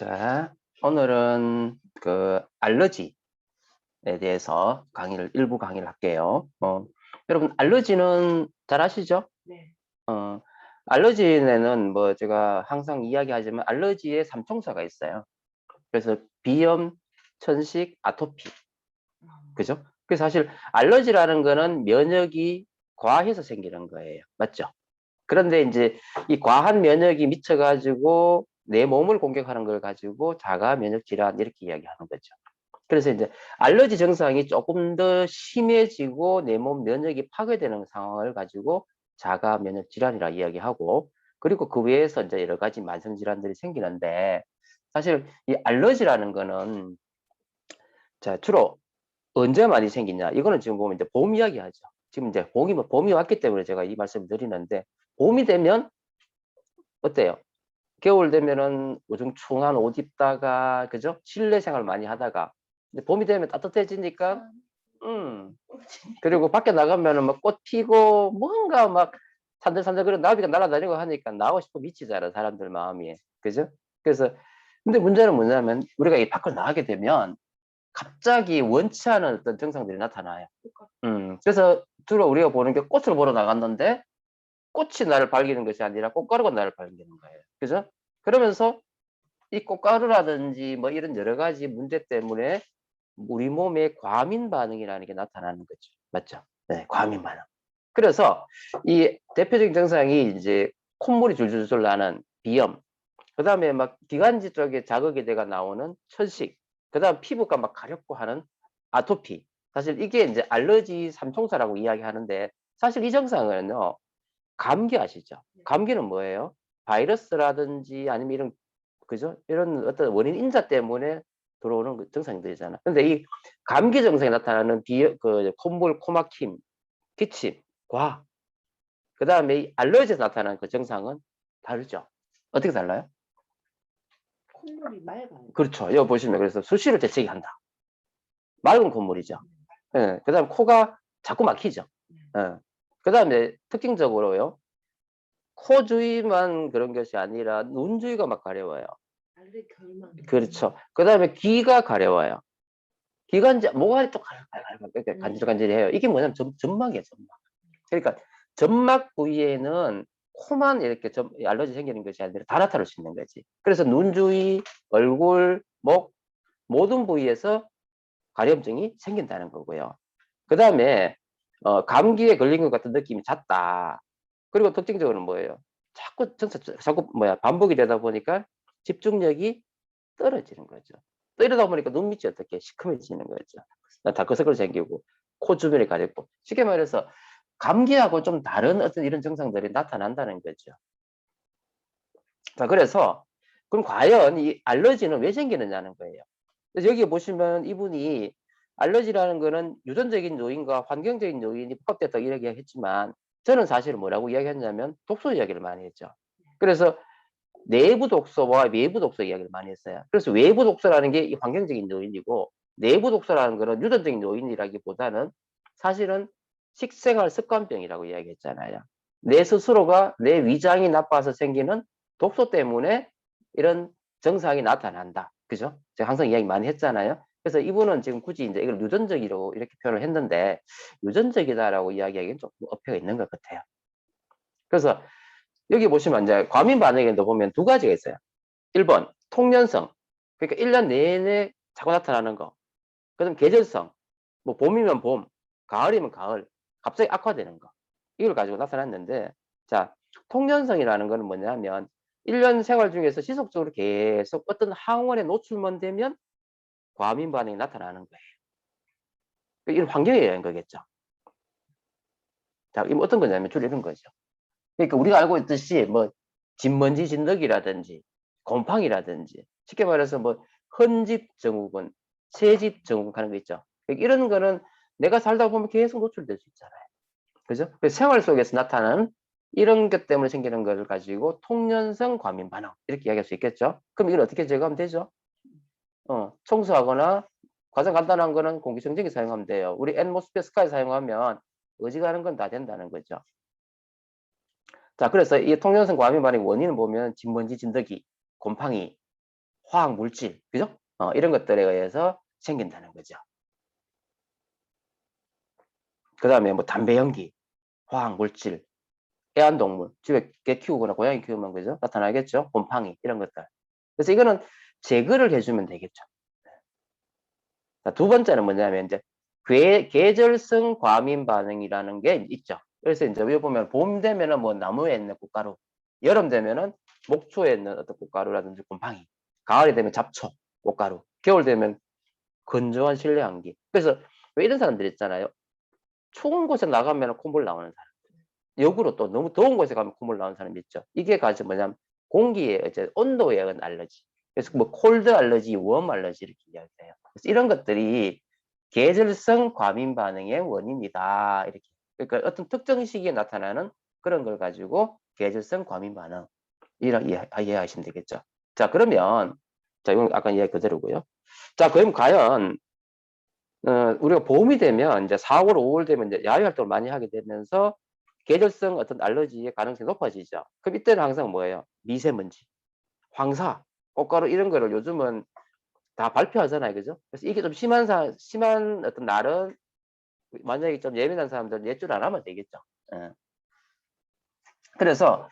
자, 오늘은 알러지에 대해서 일부 강의를 할게요. 여러분, 알러지는 잘 아시죠? 네. 어, 알러지에는 뭐 제가 항상 이야기하지만 알러지의 삼총사가 있어요. 그래서 비염, 천식, 아토피. 그죠? 그래서 사실 알러지라는 거는 면역이 과해서 생기는 거예요. 맞죠? 그런데 이제 이 과한 면역이 미쳐가지고 내 몸을 공격하는 걸 가지고 자가 면역 질환 이렇게 이야기하는 거죠. 그래서 이제 알러지 증상이 조금 더 심해지고 내 몸 면역이 파괴되는 상황을 가지고 자가 면역 질환이라 이야기하고, 그리고 그 외에서 이제 여러 가지 만성 질환들이 생기는데, 사실 이 알러지라는 거는 자 주로 언제 많이 생기냐, 이거는 지금 보면 이제 봄 이야기 하죠. 지금 이제 봄이 왔기 때문에 제가 이 말씀을 드리는데, 봄이 되면 어때요? 겨울 되면은 우중충한 옷 입다가, 그죠? 실내 생활 많이 하다가, 이제 봄이 되면 따뜻해지니까, 그리고 밖에 나가면은 막 꽃 피고, 뭔가 막 산들산들 그런 나비가 날아다니고 하니까 나오고 싶어 미치잖아, 사람들 마음이. 그죠? 그래서, 근데 문제는 뭐냐면, 우리가 이 밖을 나가게 되면, 갑자기 원치 않은 어떤 증상들이 나타나요. 그래서 주로 우리가 보는 게 꽃을 보러 나갔는데, 꽃이 나를 발기는 것이 아니라 꽃가루가 나를 발기는 거예요. 그죠? 그러면서 이 꽃가루라든지 뭐 이런 여러 가지 문제 때문에 우리 몸에 과민 반응이라는 게 나타나는 거죠. 맞죠? 네, 과민 반응. 그래서 이 대표적인 증상이 이제 콧물이 줄줄줄 나는 비염, 그 다음에 막 기관지 쪽에 자극이 돼가 나오는 천식, 그 다음 피부가 막 가렵고 하는 아토피. 사실 이게 이제 알러지 삼총사라고 이야기하는데, 사실 이 증상은요, 감기 아시죠? 감기는 뭐예요? 바이러스라든지 아니면 이런, 그죠? 이런 어떤 원인 인자 때문에 들어오는 증상들이잖아. 근데 이 감기 증상이 나타나는 콧물, 코막힘, 기침, 과, 그 다음에 이 알러지에서 나타나는 그 증상은 다르죠? 어떻게 달라요? 콧물이 맑아요. 그렇죠. 여기 보시면, 그래서 수시로 재채기 한다. 맑은 콧물이죠. 예. 그 다음 코가 자꾸 막히죠. 예. 그 다음에 특징적으로요, 코 주위만 그런 것이 아니라 눈 주위가 막 가려워요. 알레 결만. 그렇죠. 그 다음에 귀가 가려워요. 귀가 이제 모가리 또 이렇게 간질간질해요. 이게 뭐냐면 점막이에요, 점막. 그러니까 점막 부위에는 코만 이렇게 알러지 생기는 것이 아니라 다 나타날 수 있는 거지. 그래서 눈 주위, 얼굴, 목 모든 부위에서 가려움증이 생긴다는 거고요. 그 다음에 감기에 걸린 것 같은 느낌이 잦다. 그리고 특징적으로는 뭐예요? 자꾸 반복이 되다 보니까 집중력이 떨어지는 거죠. 이러다 보니까 눈밑이 어떻게 시커매지는 거죠. 다크서클 생기고 코 주변이 가렵고, 쉽게 말해서 감기하고 좀 다른 어떤 이런 증상들이 나타난다는 거죠. 자, 그래서 그럼 과연 이 알러지는 왜 생기느냐는 거예요. 그래서 여기 보시면 이분이 알러지라는 거는 유전적인 요인과 환경적인 요인이 복합됐다 이렇게 했지만, 저는 사실 뭐라고 이야기했냐면 독소 이야기를 많이 했죠. 그래서 내부 독소와 외부 독소 이야기를 많이 했어요. 그래서 외부 독소라는 게 이 환경적인 요인이고, 내부 독소라는 거는 유전적인 요인이라기보다는 사실은 식생활 습관병이라고 이야기했잖아요. 내 스스로가 내 위장이 나빠서 생기는 독소 때문에 이런 증상이 나타난다. 그죠? 제가 항상 이야기 많이 했잖아요. 그래서 이분은 지금 굳이 이제 이걸 유전적이라고 이렇게 표현을 했는데, 유전적이다라고 이야기하기엔 조금 어폐가 있는 것 같아요. 그래서 여기 보시면 이제 과민 반응에도 보면 두 가지가 있어요. 1번 통년성, 그러니까 1년 내내 자꾸 나타나는 거. 그다음 계절성, 뭐 봄이면 봄, 가을이면 가을, 갑자기 악화되는 거. 이걸 가지고 나타났는데, 자, 통년성이라는 거는 뭐냐면 1년 생활 중에서 지속적으로 계속 어떤 항원에 노출만 되면 과민 반응이 나타나는 거예요. 이런 환경에 의한 거겠죠. 자, 이거 어떤 거냐면 주로 이런 거죠. 그러니까 우리가 알고 있듯이 뭐 진먼지 진드기라든지 곰팡이라든지, 쉽게 말해서 뭐 헌집 증후군, 새집 증후군 하는 거 있죠. 그러니까 이런 거는 내가 살다 보면 계속 노출될 수 있잖아요. 그죠? 그래서 생활 속에서 나타나는 이런 것 때문에 생기는 것을 가지고 통년성 과민 반응 이렇게 이야기할 수 있겠죠. 그럼 이걸 어떻게 제거하면 되죠? 청소하거나 가장 간단한 거는 공기청정기 사용하면 돼요. 우리 앰모스피어 스카이 사용하면 어지간한 건 다 된다는 거죠. 자, 그래서 이 통년성 과민 반응의 원인을 보면 진먼지, 진드기, 곰팡이, 화학 물질, 그죠? 이런 것들에 의해서 생긴다는 거죠. 그 다음에 뭐 담배 연기, 화학 물질, 애완동물, 집에 개 키우거나 고양이 키우면 그죠? 나타나겠죠? 곰팡이 이런 것들. 그래서 이거는 제거를 해주면 되겠죠. 자, 두 번째는 뭐냐면 이제 계절성 과민 반응이라는 게 있죠. 그래서 이제 여기 보면 봄 되면은 뭐 나무에 있는 꽃가루, 여름 되면은 목초에 있는 어떤 꽃가루라든지 곰팡이, 가을이 되면 잡초, 꽃가루, 겨울 되면 건조한 실내 환기. 그래서 왜 이런 사람들 있잖아요. 추운 곳에 나가면 콧물 나오는 사람. 역으로 또 너무 더운 곳에 가면 콧물 나오는 사람이 있죠. 이게 가지고 뭐냐면 공기의 이제 온도에 의한 알러지. 그래서 뭐 콜드 알러지, 웜 알러지 이렇게 이야기해요. 그래서 이런 것들이 계절성 과민 반응의 원인이다. 이렇게. 그러니까 어떤 특정 시기에 나타나는 그런 걸 가지고 계절성 과민 반응 이렇게 이해하시면 되겠죠. 자, 그러면 자, 이건 아까 이야기 그대로고요. 자, 그럼 과연 우리가 봄이 되면 이제 4월, 5월 되면 이제 야외 활동을 많이 하게 되면서 계절성 어떤 알러지의 가능성이 높아지죠. 그럼 이때는 항상 뭐예요? 미세먼지, 황사, 꽃가루 이런 거를 요즘은 다 발표하잖아요. 그죠? 그래서 이게 좀 심한 어떤 날은 만약에 좀 예민한 사람들은 예출 안 하면 되겠죠. 예. 그래서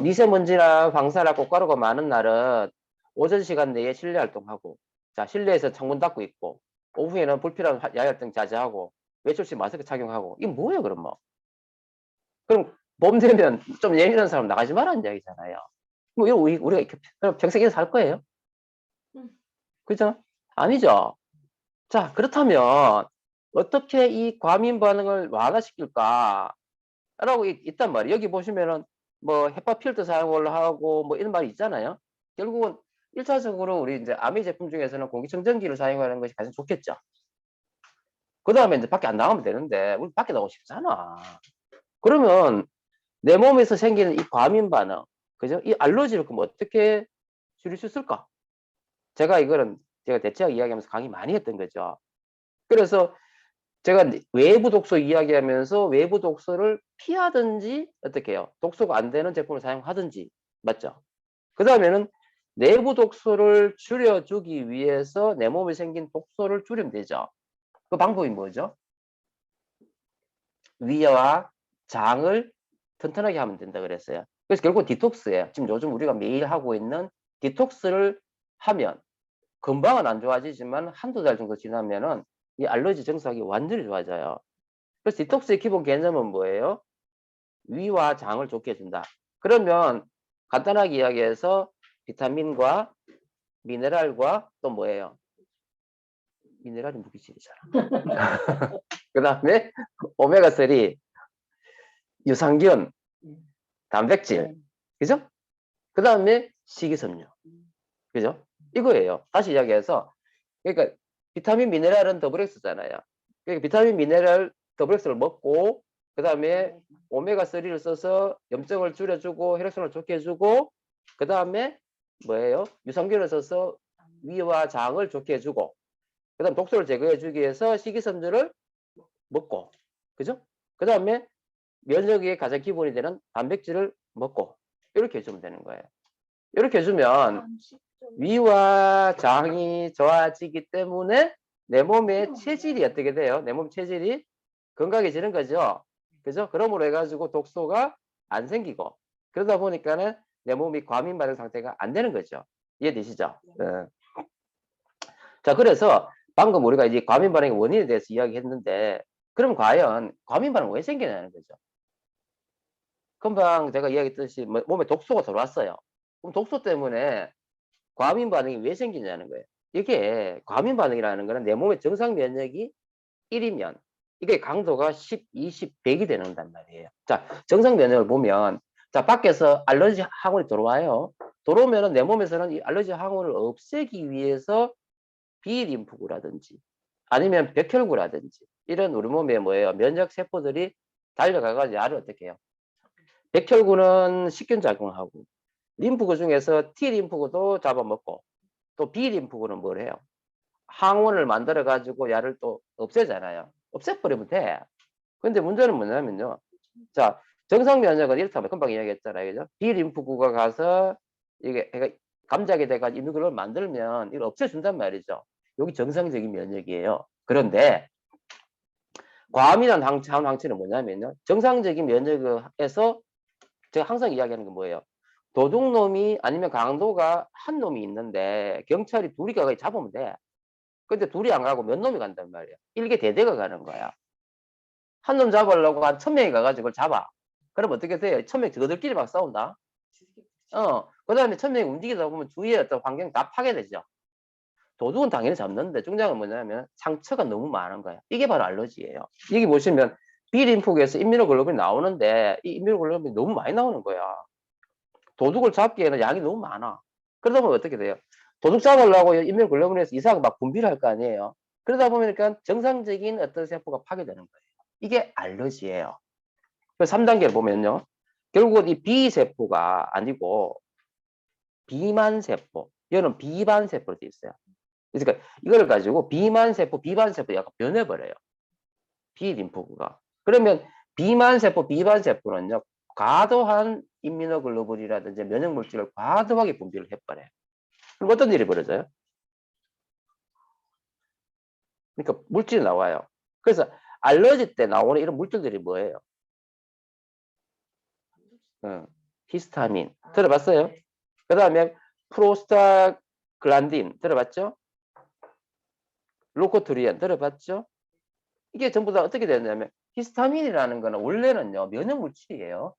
미세먼지나 황사나 꽃가루가 많은 날은 오전 시간 내에 실내 활동하고, 자, 실내에서 창문 닫고 있고, 오후에는 불필요한 야외 활동 자제하고, 외출 시 마스크 착용하고. 이게 뭐예요, 그럼 뭐? 그럼 봄 되면 좀 예민한 사람 나가지 말라는 이야기잖아요. 뭐 이거 우리가 이렇게 그럼 평생 이렇게 살 거예요? 그죠? 아니죠. 자, 그렇다면 어떻게 이 과민 반응을 완화시킬까? 라고 있단 말이에요. 여기 보시면은 뭐 헤파 필터 사용을 하고 뭐 이런 말이 있잖아요. 결국은 1차적으로 우리 이제 아미 제품 중에서는 공기청정기를 사용하는 것이 가장 좋겠죠. 그 다음에 이제 밖에 안 나가면 되는데 우리 밖에 나가고 싶잖아. 그러면 내 몸에서 생기는 이 과민 반응, 그죠? 이 알러지를 그럼 어떻게 줄일 수 있을까? 제가 이거는 제가 대체학 이야기하면서 강의 많이 했던 거죠. 그래서 제가 외부 독소 이야기하면서 외부 독소를 피하든지 어떻게 해요? 독소가 안 되는 제품을 사용하든지, 맞죠? 그 다음에는 내부 독소를 줄여주기 위해서 내 몸에 생긴 독소를 줄이면 되죠. 그 방법이 뭐죠? 위와 장을 튼튼하게 하면 된다 그랬어요. 그래서 결국 디톡스예요. 지금 요즘 우리가 매일 하고 있는 디톡스를 하면 금방은 안 좋아지지만 한두 달 정도 지나면은 이 알러지 증상이 완전히 좋아져요. 그래서 디톡스의 기본 개념은 뭐예요? 위와 장을 좋게 해준다. 그러면 간단하게 이야기해서 비타민과 미네랄과 또 뭐예요? 미네랄이 무기질이잖아. 그 다음에 오메가3, 유산균, 단백질, 그죠? 그 다음에 식이섬유, 그죠? 이거예요. 다시 이야기해서 그러니까 비타민 미네랄은 더블 X잖아요. 그러니까 비타민 미네랄 더블 X를 먹고 그 다음에 오메가3를 써서 염증을 줄여주고 혈액순환을 좋게 해주고 그 다음에 뭐예요? 유산균을 써서 위와 장을 좋게 해주고 그 다음 독소를 제거해주기 위해서 식이섬유를 먹고 그죠? 그 다음에 면역의 가장 기본이 되는 단백질을 먹고 이렇게 해주면 되는 거예요. 이렇게 해주면 위와 장이 좋아지기 때문에 내 몸의 체질이 어떻게 돼요? 내 몸 체질이 건강해지는 거죠. 그죠? 그러므로 해가지고 독소가 안 생기고 그러다 보니까는 내 몸이 과민 반응 상태가 안 되는 거죠. 이해되시죠? 네. 자, 그래서 방금 우리가 이제 과민 반응의 원인에 대해서 이야기했는데 그럼 과연 과민 반응 왜 생기냐는 거죠. 금방 제가 이야기했듯이 몸에 독소가 들어왔어요. 그럼 독소 때문에 과민 반응이 왜 생기냐는 거예요. 이게 과민 반응이라는 거는 내 몸의 정상 면역이 1이면 이게 강도가 10, 20, 100이 되는단 말이에요. 자, 정상 면역을 보면 자, 밖에서 알러지 항원이 들어와요. 들어오면은 내 몸에서는 이 알러지 항원을 없애기 위해서 비림프구라든지 아니면 백혈구라든지 이런 우리 몸에 뭐예요? 면역 세포들이 달려가가지고 알을 어떻게 해요? 백혈구는 식균 작용하고 림프구 중에서 T림프구도 잡아먹고 또 B림프구는 뭘 해요? 항원을 만들어 가지고 야를 또 없애잖아요. 없애버리면 돼. 근데 문제는 뭐냐면요. 자, 정상 면역은 이렇다면 금방 이야기했잖아요. 그죠? B림프구가 가서 이게 감작이 돼가지고 이미글로불 만들면 이걸 없애준단 말이죠. 여기 정상적인 면역이에요. 그런데 과암이라는 항체는 뭐냐면요. 정상적인 면역에서 제가 항상 이야기하는 게 뭐예요? 도둑놈이 아니면 강도가 한 놈이 있는데 경찰이 둘이 가서 잡으면 돼. 근데 둘이 안 가고 몇 놈이 간단 말이야. 일개 대대가 가는 거야. 한 놈 잡으려고 한 1000명이 가가지고 그걸 잡아. 그럼 어떻게 돼요? 1000명 저들끼리 막 싸운다. 그 다음에 1000명이 움직이다 보면 주위에 어떤 환경 다 파괴되죠. 도둑은 당연히 잡는데 중요한 건 뭐냐면 상처가 너무 많은 거야. 이게 바로 알러지예요. 여기 보시면 비림프구에서 임뮤노글로빈이 나오는데 이 임뮤노글로빈이 너무 많이 나오는 거야. 도둑을 잡기에는 양이 너무 많아. 그러다 보면 어떻게 돼요? 도둑 잡으려고 임뮤노글로빈에서 이상하게 막 분비를 할 거 아니에요. 그러다 보니까 정상적인 어떤 세포가 파괴되는 거예요. 이게 알러지예요. 그래서 3단계를 보면요. 결국은 이 B세포가 아니고 비만세포, 이거는 비반세포로 되어 있어요. 그러니까 이걸 가지고 비만세포, 비반세포 약간 변해버려요. B림프구가. 그러면 비만세포, 비반세포는요. 과도한 임뮤노글로불이라든지 면역물질을 과도하게 분비를 해버려요. 그럼 어떤 일이 벌어져요? 그러니까 물질이 나와요. 그래서 알러지 때 나오는 이런 물질들이 뭐예요? 히스타민. 들어봤어요? 그 다음에 프로스타글란딘 들어봤죠? 로코트리엔 들어봤죠? 이게 전부 다 어떻게 되냐면 히스타민이라는 거는 원래는요 면역물질이에요.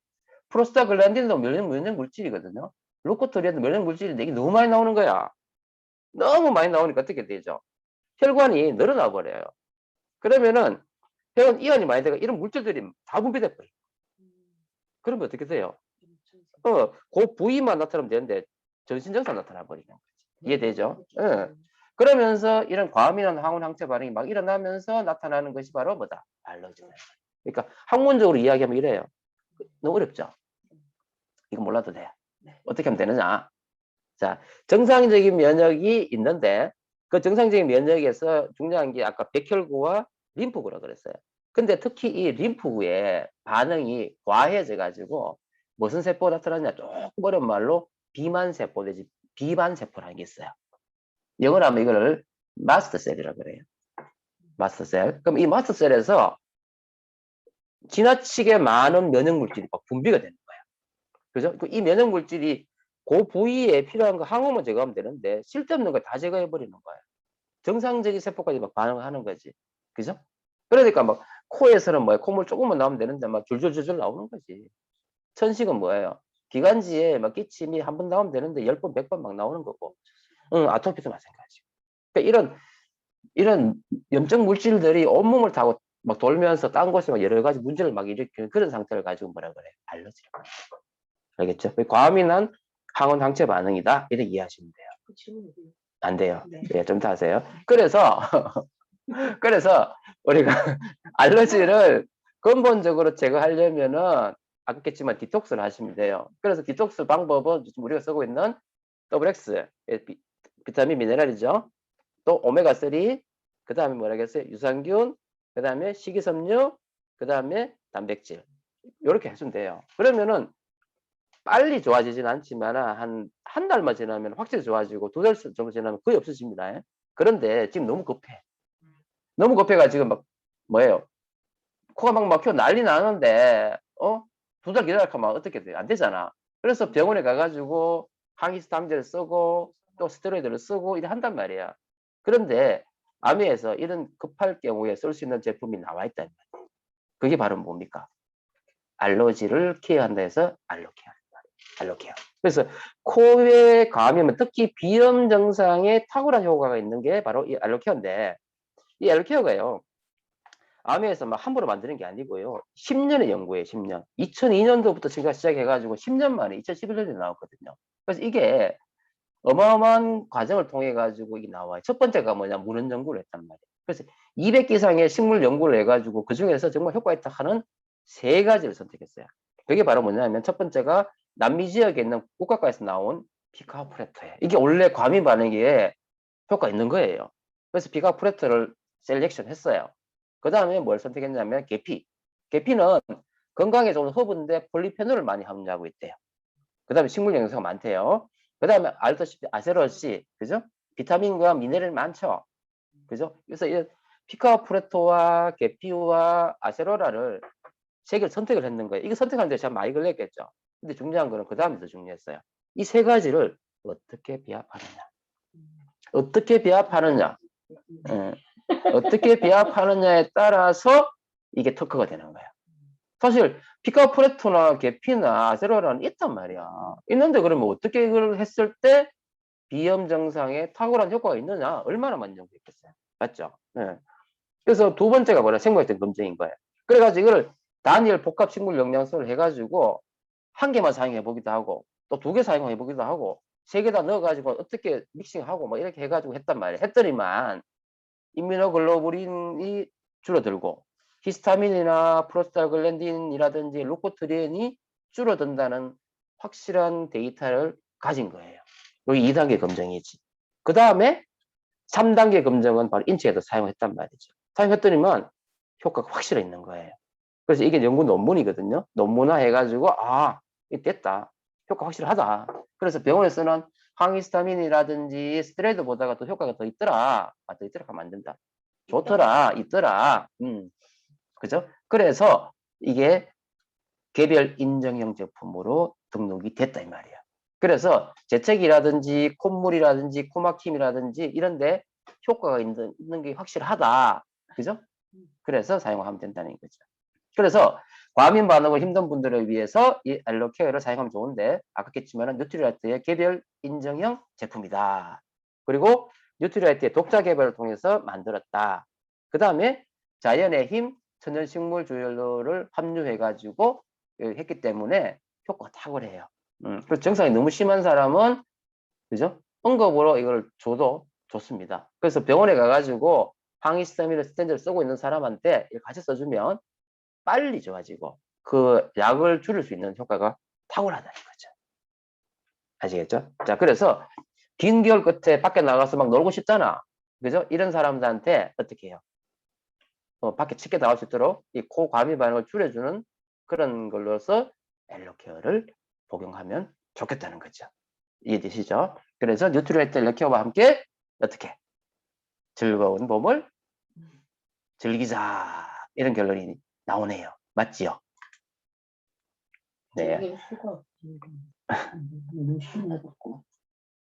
프로스타글란딘도 면역물질이거든요. 로코트리엔도 면역물질인데 이게 너무 많이 나오는 거야. 너무 많이 나오니까 어떻게 되죠? 혈관이 늘어나 버려요. 그러면은 혈관 이완이 많이 되고 이런 물질들이 다 분비돼 버려요. 그러면 어떻게 돼요? 그 부위만 나타나면 되는데 전신 증상 나타나 버리는 거지. 이해되죠? 그러면서 이런 과민한 항원 항체 반응이 막 일어나면서 나타나는 것이 바로 뭐다? 알러지다. 그러니까 학문적으로 이야기하면 이래요. 너무 어렵죠? 이거 몰라도 돼. 어떻게 하면 되느냐? 자, 정상적인 면역이 있는데 그 정상적인 면역에서 중요한 게 아까 백혈구와 림프구라 그랬어요. 근데 특히 이 림프구의 반응이 과해져 가지고 무슨 세포가 나타나냐? 조금 어려운 말로 비만세포 내지 비반세포라는 게 있어요. 영어로 하면 이걸 마스터셀이라고 그래요. 마스터셀. 그럼 이 마스터셀에서 지나치게 많은 면역물질이 막 분비가 되는 거예요. 그죠? 이 면역물질이 그 부위에 필요한 거 항원만 제거하면 되는데 쓸데없는 거 다 제거해 버리는 거예요. 정상적인 세포까지 막 반응하는 거지. 그죠? 그러니까 막 코에서는 뭐야? 콧물 조금만 나오면 되는데 막 줄줄줄줄 나오는 거지. 천식은 뭐예요? 기관지에 막 기침이 한 번 나오면 되는데 10번, 100번 막 나오는 거고. 아토피도 마찬가지고. 그러니까 이런 염증 물질들이 온몸을 타고 막 돌면서 딴 곳에 막 여러 가지 문제를 막 일으키는 그런 상태를 가지고 뭐라 그래? 알러지라고. 알겠죠? 과민한 항원 항체 반응이다. 이렇게 이해하시면 돼요. 안 돼요. 네, 좀 더 하세요. 그래서 우리가 알러지를 근본적으로 제거하려면은 아까 했지만 디톡스를 하시면 돼요. 그래서 디톡스 방법은 지금 우리가 쓰고 있는 WX 비타민 미네랄이죠. 또 오메가3, 그 다음에 뭐라겠어요? 유산균, 그 다음에 식이섬유, 그 다음에 단백질. 이렇게 해주면 돼요. 그러면은 빨리 좋아지진 않지만 한 달만 지나면 확실히 좋아지고 2달 정도 지나면 거의 없어집니다. 그런데 지금 너무 급해. 너무 급해가지고 막 뭐예요? 코가 막 막혀 난리 나는데 2달 기다려가면 어떻게 돼요? 안 되잖아. 그래서 병원에 가가지고 항히스타민제를 쓰고 또 스테로이드를 쓰고 이래 한단 말이야. 그런데 암에서 이런 급할 경우에 쓸 수 있는 제품이 나와 있다는 말이에요. 그게 바로 뭡니까? 알러지를 케어한다 해서 알로케어. 알로케어. 그래서 코의 감염은 특히 비염 증상에 탁월한 효과가 있는 게 바로 이 알로케어인데 이 알로케어가요. 암에서 막 함부로 만드는 게 아니고요. 10년의 연구예요. 10년. 2002년도부터 제가 시작해가지고 10년 만에 2011년에 나왔거든요. 그래서 이게 어마어마한 과정을 통해 가지고 이게 나와요. 첫 번째가 뭐냐? 문헌 연구를 했단 말이에요. 그래서 200개 이상의 식물 연구를 해가지고 그 중에서 정말 효과 있다 하는 3가지를 선택했어요. 그게 바로 뭐냐면 첫 번째가 남미 지역에 있는 국가과에서 나온 피카프레토예요. 이게 원래 과민 반응에 효과 있는 거예요. 그래서 피카프레토를 셀렉션 했어요. 그 다음에 뭘 선택했냐면 계피. 계피는 건강에 좋은 허브인데 폴리페놀을 많이 함유하고 있대요. 그 다음에 식물 영양소가 많대요. 그 다음에 알다시피 아세로시, 그죠? 비타민과 미네랄 많죠? 그죠? 그래서 이 피카프레토와 게피우와 아세로라를 세 개를 선택을 했는 거예요. 이거 선택하는데 제가 많이 걸렸겠죠. 근데 중요한 거는 그 다음이 더 중요했어요. 이 세 가지를 어떻게 비합하느냐. 어떻게 비합하느냐. 어떻게 비합하느냐에 따라서 이게 특허가 되는 거예요. 사실 피카프레토나 게피나 아세로라는 있단 말이야. 있는데 그러면 어떻게 그걸 했을 때 비염 증상에 탁월한 효과가 있느냐? 얼마나 많이 연구했겠어요. 맞죠? 네. 그래서 두 번째가 뭐냐? 생물학적 검증인 거예요. 그래가지고 이걸 단일 복합 식물 영양소를 해가지고 한 개만 사용해 보기도 하고 또 두 개 사용해 보기도 하고 세 개 다 넣어가지고 어떻게 믹싱하고 뭐 이렇게 해가지고 했단 말이에요. 했더니만 이뮤노글로불린이 줄어들고 히스타민이나 프로스타글랜딘이라든지 루코트리엔이 줄어든다는 확실한 데이터를 가진 거예요. 여기 2단계 검증이지. 그 다음에 3단계 검증은 바로 인체에도 사용했단 말이죠. 사용했더니만 효과가 확실히 있는 거예요. 그래서 이게 연구 논문이거든요. 논문화 해가지고 이게 됐다. 효과 확실하다. 그래서 병원에서는 항히스타민이라든지 스테로이드보다가 더 효과가 더 있더라. 더 있더라 하면 안 된다. 좋더라. 있더라. 그죠? 그래서 이게 개별 인정형 제품으로 등록이 됐다 이 말이야. 그래서 재채기라든지 콧물이라든지 코막힘이라든지 이런데 효과가 있는 게 확실하다. 그죠? 그래서 사용하면 된다는 거죠. 그래서 과민 반응을 힘든 분들을 위해서 이 알로케어를 사용하면 좋은데 아까 했지만 뉴트리라이트의 개별 인정형 제품이다. 그리고 뉴트리라이트의 독자 개발을 통해서 만들었다. 그 다음에 자연의 힘, 천연식물 주연료를 함유해가지고 했기 때문에 효과가 탁월해요. 그래서 증상이 너무 심한 사람은 그죠? 응급으로 이걸 줘도 좋습니다. 그래서 병원에 가가지고 항히스타민을 스탠드를 쓰고 있는 사람한테 이걸 같이 써주면 빨리 좋아지고 그 약을 줄일 수 있는 효과가 탁월하다는 거죠. 아시겠죠? 자, 그래서 긴 겨울 끝에 밖에 나가서 막 놀고 싶잖아. 그죠? 이런 사람들한테 어떻게 해요? 밖에 쉽게 나올 수 있도록 이 코 과민 반응을 줄여주는 그런 걸로서 엘로케어를 복용하면 좋겠다는 거죠. 이해되시죠? 그래서 뉴트리라이트 엘로케어와 함께 어떻게 즐거운 봄을 즐기자 이런 결론이 나오네요. 맞지요? 네. 즐길 수가 없지. 너무 심해갖고.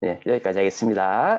네, 여기까지 하겠습니다.